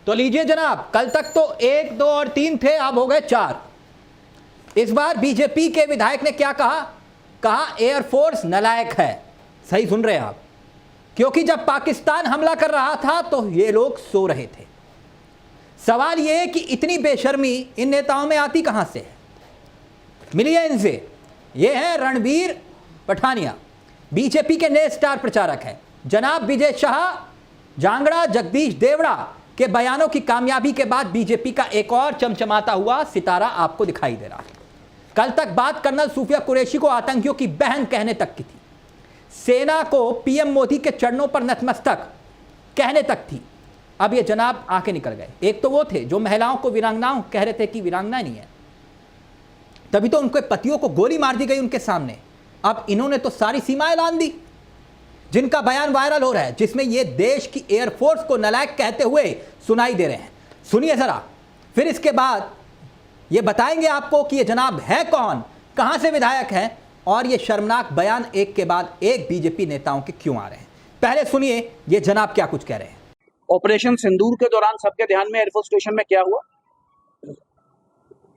तो लीजिए जनाब, कल तक तो 1, 2 और 3 थे, अब हो गए 4। इस बार बीजेपी के विधायक ने क्या कहा एयरफोर्स नालायक है। सही सुन रहे हैं आप, क्योंकि जब पाकिस्तान हमला कर रहा था तो ये लोग सो रहे थे। सवाल ये है कि इतनी बेशर्मी इन नेताओं में आती कहां से है? मिलिए इनसे। ये है रणबीर पठानिया, बीजेपी के नए स्टार प्रचारक हैं। जनाब विजय शाह, जांगड़ा, जगदीश देवड़ा के बयानों की कामयाबी के बाद बीजेपी का एक और चमचमाता हुआ सितारा आपको दिखाई दे रहा है। कल तक बात कर्नल सूफिया कुरैशी को आतंकियों की बहन कहने तक की थी, सेना को पीएम मोदी के चरणों पर नतमस्तक कहने तक थी। अब ये जनाब आके निकल गए। एक तो वो थे जो महिलाओं को वीरांगनाओं कह रहे थे कि वीरांगना नहीं है, तभी तो उनके पतियों को गोली मार दी गई उनके सामने। अब इन्होंने तो सारी सीमाएं लांघ दी, जिनका बयान वायरल हो रहा है, जिसमें ये देश की एयरफोर्स को नालायक कहते हुए सुनाई दे रहे हैं। सुनिए जरा, फिर इसके बाद ये बताएंगे आपको कि ये जनाब है कौन, कहां से विधायक हैं और ये शर्मनाक बयान एक के बाद एक बीजेपी नेताओं के क्यों आ रहे हैं। पहले सुनिए ये जनाब क्या कुछ कह रहे हैं। ऑपरेशन सिंदूर के दौरान सबके ध्यान में एयरफोर्स स्टेशन में क्या हुआ?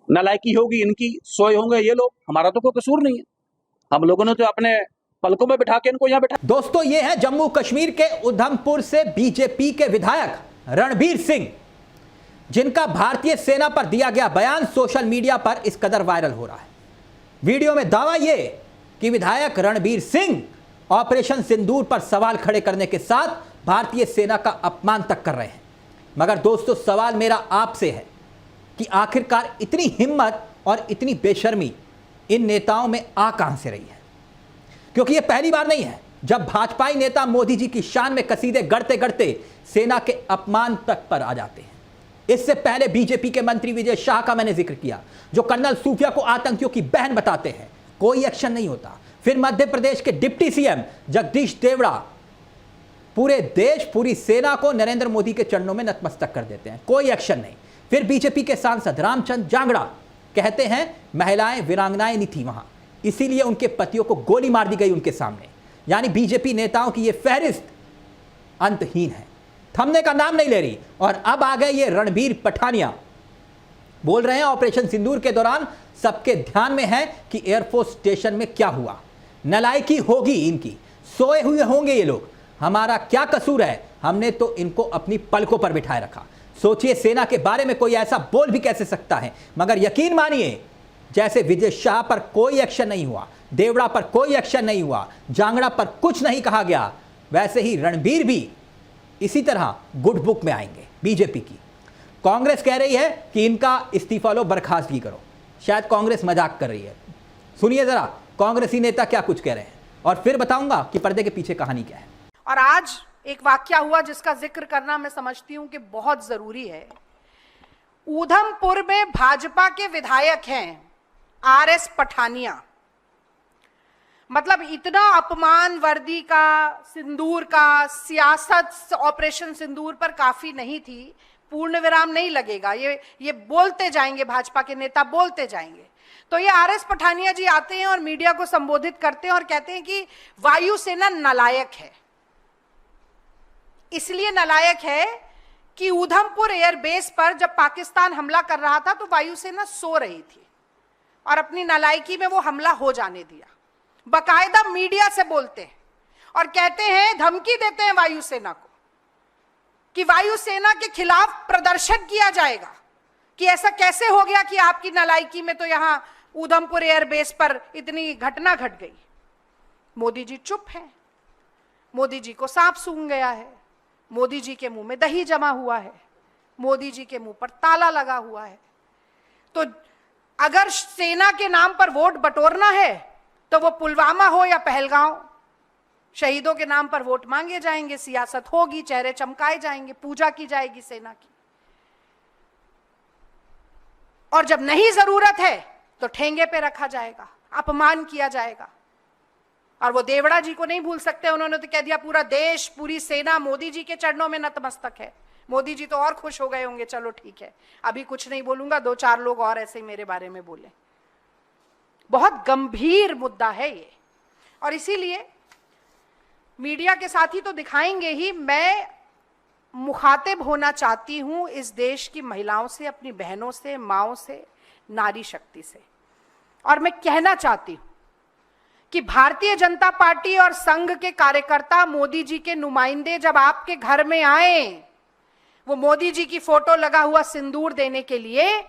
नालायकी होगी इनकी, सोए होंगे ये लोग, हमारा तो कोई कसूर नहीं है। हम लोगों ने तो अपने पलकों में बिठा के इनको यहां बिठा। दोस्तों, ये है जम्मू कश्मीर के उधमपुर से बीजेपी के विधायक रणबीर सिंह, जिनका भारतीय सेना पर दिया गया बयान सोशल मीडिया पर इस कदर वायरल हो रहा है। वीडियो में दावा यह कि विधायक रणबीर सिंह ऑपरेशन सिंदूर पर सवाल खड़े करने के साथ भारतीय सेना का अपमान तक कर रहे हैं। मगर दोस्तों, सवाल मेरा आपसे है कि आखिरकार इतनी हिम्मत और इतनी बेशर्मी इन नेताओं में आ कहां से रही है? क्योंकि यह पहली बार नहीं है जब भाजपाई नेता मोदी जी की शान में कसीदे गढ़ते गढ़ते सेना के अपमान तक पर आ जाते हैं। इससे पहले बीजेपी के मंत्री विजय शाह का मैंने जिक्र किया, जो कर्नल सूफिया को आतंकियों की बहन बताते हैं, कोई एक्शन नहीं होता। फिर मध्य प्रदेश के डिप्टी सीएम जगदीश देवड़ा पूरे देश, पूरी सेना को नरेंद्र मोदी के चरणों में नतमस्तक कर देते हैं, कोई एक्शन नहीं। फिर बीजेपी के सांसद रामचंद्र जांगड़ा कहते हैं महिलाएं वीरांगनाएं नहीं थी वहां, इसीलिए उनके पतियों को गोली मार दी गई उनके सामने। यानी बीजेपी नेताओं की यह फहरिस्त अंतहीन है, थमने का नाम नहीं ले रही। और अब आ गए ये रणबीर पठानिया, बोल रहे हैं ऑपरेशन सिंदूर के दौरान सबके ध्यान में है कि एयरफोर्स स्टेशन में क्या हुआ। नालायकी होगी इनकी, सोए हुए होंगे ये लोग, हमारा क्या कसूर है, हमने तो इनको अपनी पलकों पर बिठाए रखा। सोचिए, सेना के बारे में कोई ऐसा बोल भी कैसे सकता है? मगर यकीन मानिए, जैसे विजय शाह पर कोई एक्शन नहीं हुआ, देवड़ा पर कोई एक्शन नहीं हुआ, जांगड़ा पर कुछ नहीं कहा गया, वैसे ही रणबीर भी इसी तरह गुड बुक में आएंगे बीजेपी की। कांग्रेस कह रही है कि इनका इस्तीफा लो, बर्खास्तगी करो। शायद कांग्रेस मजाक कर रही है। सुनिए जरा कांग्रेसी नेता क्या कुछ कह रहे हैं और फिर बताऊंगा कि पर्दे के पीछे कहानी क्या है। और आज एक वाकया हुआ जिसका जिक्र करना मैं समझती हूं कि बहुत जरूरी है। ऊधमपुर में भाजपा के विधायक हैं आरएस पठानिया। मतलब इतना अपमान वर्दी का, सिंदूर का, सियासत ऑपरेशन सिंदूर पर काफी नहीं थी, पूर्ण विराम नहीं लगेगा, ये बोलते जाएंगे, भाजपा के नेता बोलते जाएंगे। तो ये आरएस पठानिया जी आते हैं और मीडिया को संबोधित करते हैं और कहते हैं कि वायुसेना नालायक है। इसलिए नालायक है कि ऊधमपुर एयरबेस पर जब पाकिस्तान हमला कर रहा था तो वायुसेना सो रही थी और अपनी नालायकी में वो हमला हो जाने दिया। बाकायदा मीडिया से बोलते हैं और कहते हैं, धमकी देते हैं वायुसेना को कि वायुसेना के खिलाफ प्रदर्शन किया जाएगा कि ऐसा कैसे हो गया कि आपकी नालायकी में तो यहां ऊधमपुर एयरबेस पर इतनी घटना घट गई। मोदी जी चुप हैं, मोदी जी को सांप सूंघ गया है, मोदी जी के मुंह में दही जमा हुआ है, मोदी जी के मुंह पर ताला लगा हुआ है। तो अगर सेना के नाम पर वोट बटोरना है तो वो पुलवामा हो या पहलगांव, शहीदों के नाम पर वोट मांगे जाएंगे, सियासत होगी, चेहरे चमकाए जाएंगे, पूजा की जाएगी सेना की। और जब नहीं जरूरत है तो ठेंगे पे रखा जाएगा, अपमान किया जाएगा। और वो देवड़ा जी को नहीं भूल सकते, उन्होंने तो कह दिया पूरा देश, पूरी सेना मोदी जी के चरणों में नतमस्तक है। मोदी जी तो और खुश हो गए होंगे, चलो ठीक है अभी कुछ नहीं बोलूंगा, 2-4 लोग और ऐसे ही मेरे बारे में बोले। बहुत गंभीर मुद्दा है ये, और इसीलिए मीडिया के साथी तो दिखाएंगे ही। मैं मुखातिब होना चाहती हूं इस देश की महिलाओं से, अपनी बहनों से, माओं से, नारी शक्ति से। और मैं कहना चाहती हूं कि भारतीय जनता पार्टी और संघ के कार्यकर्ता, मोदी जी के नुमाइंदे जब आपके घर में आए वो मोदी जी की फोटो लगा हुआ सिंदूर देने के लिए,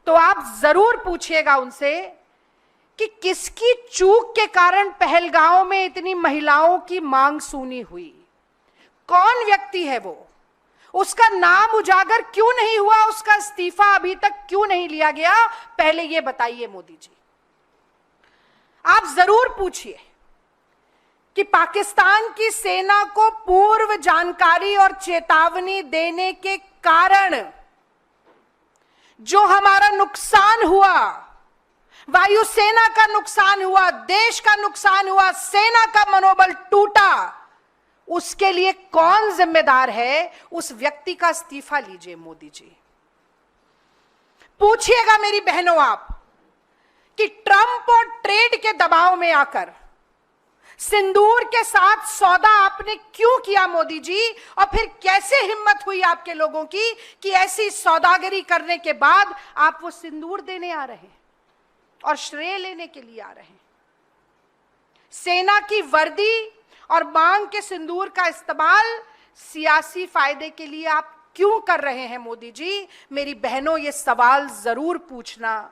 तो आप जरूर पूछिएगा उनसे कि किसकी चूक के कारण पहलगांव में इतनी महिलाओं की मांग सूनी हुई। कौन व्यक्ति है वो, उसका नाम उजागर क्यों नहीं हुआ, उसका इस्तीफा अभी तक क्यों नहीं लिया गया, पहले ये बताइए मोदी जी। आप जरूर पूछिए कि पाकिस्तान की सेना को पूर्व जानकारी और चेतावनी देने के कारण जो हमारा नुकसान हुआ, वायुसेना का नुकसान हुआ, देश का नुकसान हुआ, सेना का मनोबल टूटा, उसके लिए कौन जिम्मेदार है, उस व्यक्ति का इस्तीफा लीजिए मोदी जी। पूछिएगा मेरी बहनों आप कि ट्रंप और ट्रेड के दबाव में आकर सिंदूर के साथ सौदा आपने क्यों किया मोदी जी, और फिर कैसे हिम्मत हुई आपके लोगों की कि ऐसी सौदागरी करने के बाद आप वो सिंदूर देने आ रहे हैं और श्रेय लेने के लिए आ रहे हैं। सेना की वर्दी और मांग के सिंदूर का इस्तेमाल सियासी फायदे के लिए आप क्यों कर रहे हैं मोदी जी? मेरी बहनों, ये सवाल जरूर पूछना।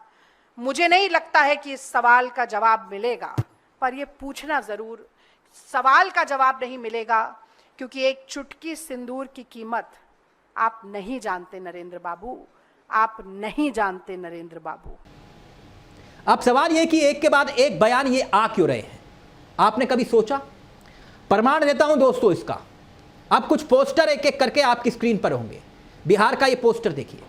मुझे नहीं लगता है कि इस सवाल का जवाब मिलेगा, पर ये पूछना जरूर। सवाल का जवाब नहीं मिलेगा क्योंकि एक चुटकी सिंदूर की कीमत आप नहीं जानते नरेंद्र बाबू, आप नहीं जानते नरेंद्र बाबू। अब सवाल यह कि एक के बाद एक बयान ये आ क्यों रहे हैं, आपने कभी सोचा? प्रमाण देता हूं दोस्तों इसका। अब कुछ पोस्टर एक एक करके आपकी स्क्रीन पर होंगे। बिहार का ये पोस्टर देखिए,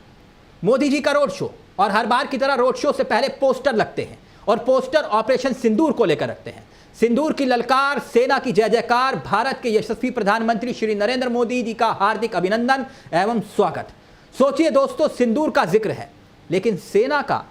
मोदी जी का रोड शो, और हर बार की तरह रोड शो से पहले पोस्टर लगते हैं और पोस्टर ऑपरेशन सिंदूर को लेकर रखते हैं। सिंदूर की ललकार, सेना की जय जयकार, भारत के यशस्वी प्रधानमंत्री श्री नरेंद्र मोदी जी का हार्दिक अभिनंदन एवं स्वागत। सोचिए दोस्तों, सिंदूर का जिक्र है लेकिन सेना का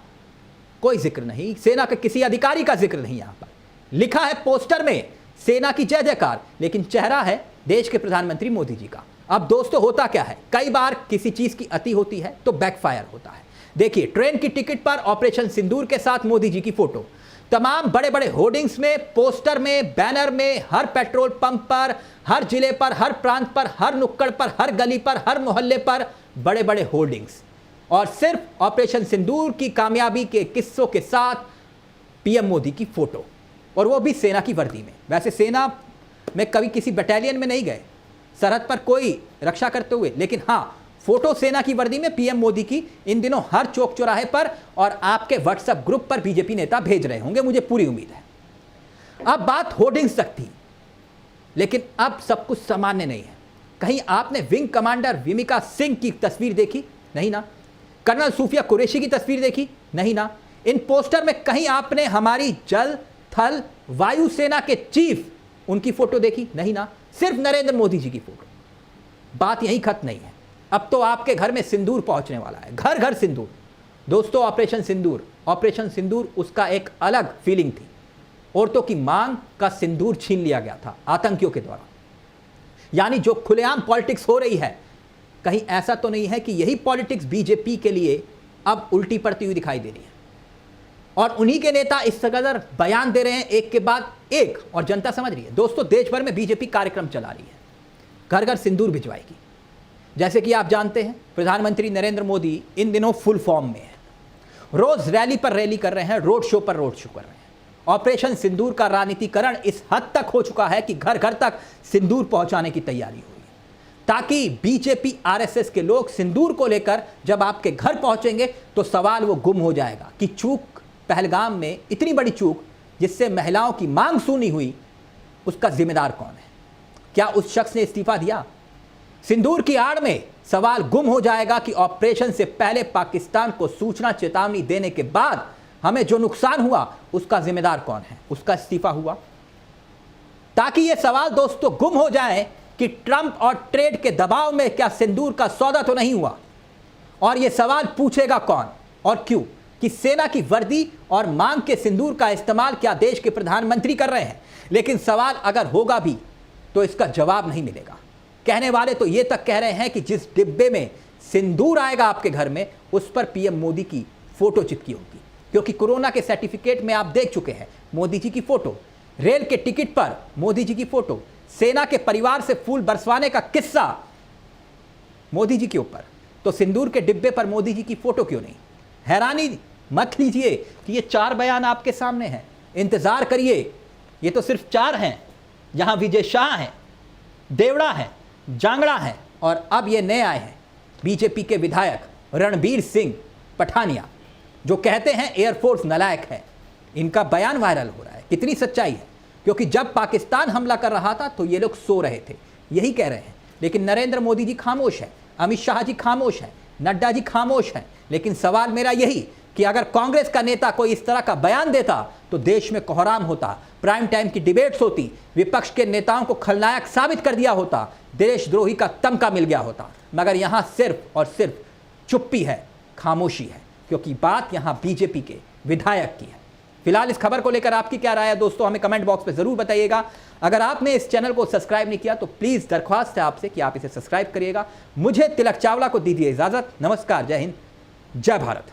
कोई जिक्र नहीं, सेना के किसी अधिकारी का जिक्र नहीं। यहां पर लिखा है पोस्टर में सेना की जय जयकार, लेकिन चेहरा है देश के प्रधानमंत्री मोदी जी का। अब दोस्तों होता क्या है, कई बार किसी चीज की अति होती है तो बैकफायर होता है। देखिए, ट्रेन की टिकट पर ऑपरेशन सिंदूर के साथ मोदी जी की फोटो, तमाम बड़े बड़े होर्डिंग्स में, पोस्टर में, बैनर में, हर पेट्रोल पंप पर, हर जिले पर, हर प्रांत पर, हर नुक्कड़ पर, हर गली पर, हर मोहल्ले पर बड़े बड़े होर्डिंग्स, और सिर्फ ऑपरेशन सिंदूर की कामयाबी के किस्सों के साथ पीएम मोदी की फोटो, और वो भी सेना की वर्दी में। वैसे सेना में कभी किसी बटालियन में नहीं गए, सरहद पर कोई रक्षा करते हुए, लेकिन हाँ, फोटो सेना की वर्दी में पीएम मोदी की इन दिनों हर चौक चौराहे पर और आपके व्हाट्सएप ग्रुप पर बीजेपी नेता भेज रहे होंगे, मुझे पूरी उम्मीद है। अब बात होर्डिंग्स तक थी, लेकिन अब सब कुछ सामान्य नहीं है। कहीं आपने विंग कमांडर विमिका सिंह की तस्वीर देखी? नहीं ना। कर्नल सूफिया कुरैशी की तस्वीर देखी? नहीं ना। इन पोस्टर में कहीं आपने हमारी जल, थल, वायु सेना के चीफ उनकी फोटो देखी? नहीं ना। सिर्फ नरेंद्र मोदी जी की फोटो। बात यहीं खत्म नहीं है, अब तो आपके घर में सिंदूर पहुंचने वाला है, घर घर सिंदूर। दोस्तों, ऑपरेशन सिंदूर उसका एक अलग फीलिंग थी। औरतों की मांग का सिंदूर छीन लिया गया था आतंकियों के द्वारा। यानी जो खुलेआम पॉलिटिक्स हो रही है, कहीं ऐसा तो नहीं है कि यही पॉलिटिक्स बीजेपी के लिए अब उल्टी पड़ती हुई दिखाई दे रही है, और उन्हीं के नेता इस कदर बयान दे रहे हैं एक के बाद एक, और जनता समझ रही है। दोस्तों, देश भर में बीजेपी कार्यक्रम चला रही है, घर घर सिंदूर भिजवाएगी। जैसे कि आप जानते हैं, प्रधानमंत्री नरेंद्र मोदी इन दिनों फुल फॉर्म में है, रोज रैली पर रैली कर रहे हैं, रोड शो पर रोड शो कर रहे हैं। ऑपरेशन सिंदूर का राजनीतिकरण इस हद तक हो चुका है कि घर घर तक सिंदूर पहुंचाने की तैयारी हो रही है, ताकि बीजेपी आरएसएस के लोग सिंदूर को लेकर जब आपके घर पहुंचेंगे तो सवाल वो गुम हो जाएगा कि चूक पहलगाम में, इतनी बड़ी चूक जिससे महिलाओं की मांग सूनी हुई, उसका जिम्मेदार कौन है? क्या उस शख्स ने इस्तीफा दिया? सिंदूर की आड़ में सवाल गुम हो जाएगा कि ऑपरेशन से पहले पाकिस्तान को सूचना चेतावनी देने के बाद हमें जो नुकसान हुआ उसका जिम्मेदार कौन है? उसका इस्तीफा हुआ। ताकि यह सवाल दोस्तों गुम हो जाए कि ट्रंप और ट्रेड के दबाव में क्या सिंदूर का सौदा तो नहीं हुआ, और यह सवाल पूछेगा कौन और क्यों कि सेना की वर्दी और मांग के सिंदूर का इस्तेमाल क्या देश के प्रधानमंत्री कर रहे हैं। लेकिन सवाल अगर होगा भी तो इसका जवाब नहीं मिलेगा। कहने वाले तो ये तक कह रहे हैं कि जिस डिब्बे में सिंदूर आएगा आपके घर में उस पर पीएम मोदी की फोटो चिपकी होगी, क्योंकि कोरोना के सर्टिफिकेट में आप देख चुके हैं मोदी जी की फोटो, रेल के टिकट पर मोदी जी की फोटो, सेना के परिवार से फूल बरसवाने का किस्सा मोदी जी के ऊपर, तो सिंदूर के डिब्बे पर मोदी जी की फोटो क्यों नहीं? हैरानी मत लीजिए कि ये 4 बयान आपके सामने हैं, इंतजार करिए, ये तो सिर्फ 4 हैं। यहां विजय शाह हैं, देवड़ा हैं, जांगड़ा हैं और अब ये नए आए हैं बीजेपी के विधायक रणबीर सिंह पठानिया, जो कहते हैं एयरफोर्स नालायक है। इनका बयान वायरल हो रहा है। कितनी सच्चाई है? क्योंकि जब पाकिस्तान हमला कर रहा था तो ये लोग सो रहे थे, यही कह रहे हैं। लेकिन नरेंद्र मोदी जी खामोश है, अमित शाह जी खामोश हैं, नड्डा जी खामोश हैं। लेकिन सवाल मेरा यही कि अगर कांग्रेस का नेता कोई इस तरह का बयान देता तो देश में कोहराम होता, प्राइम टाइम की डिबेट्स होती, विपक्ष के नेताओं को खलनायक साबित कर दिया होता, देशद्रोही का तमगा मिल गया होता। मगर यहां सिर्फ और सिर्फ चुप्पी है, खामोशी है, क्योंकि बात यहां बीजेपी के विधायक की है। फिलहाल इस खबर को लेकर आपकी क्या राय है दोस्तों, हमें कमेंट बॉक्स में जरूर बताइएगा। अगर आपने इस चैनल को सब्सक्राइब नहीं किया तो प्लीज दरख्वास्त है आपसे कि आप इसे सब्सक्राइब करिएगा। मुझे तिलक चावला को दीजिए इजाजत। नमस्कार, जय हिंद, जय भारत।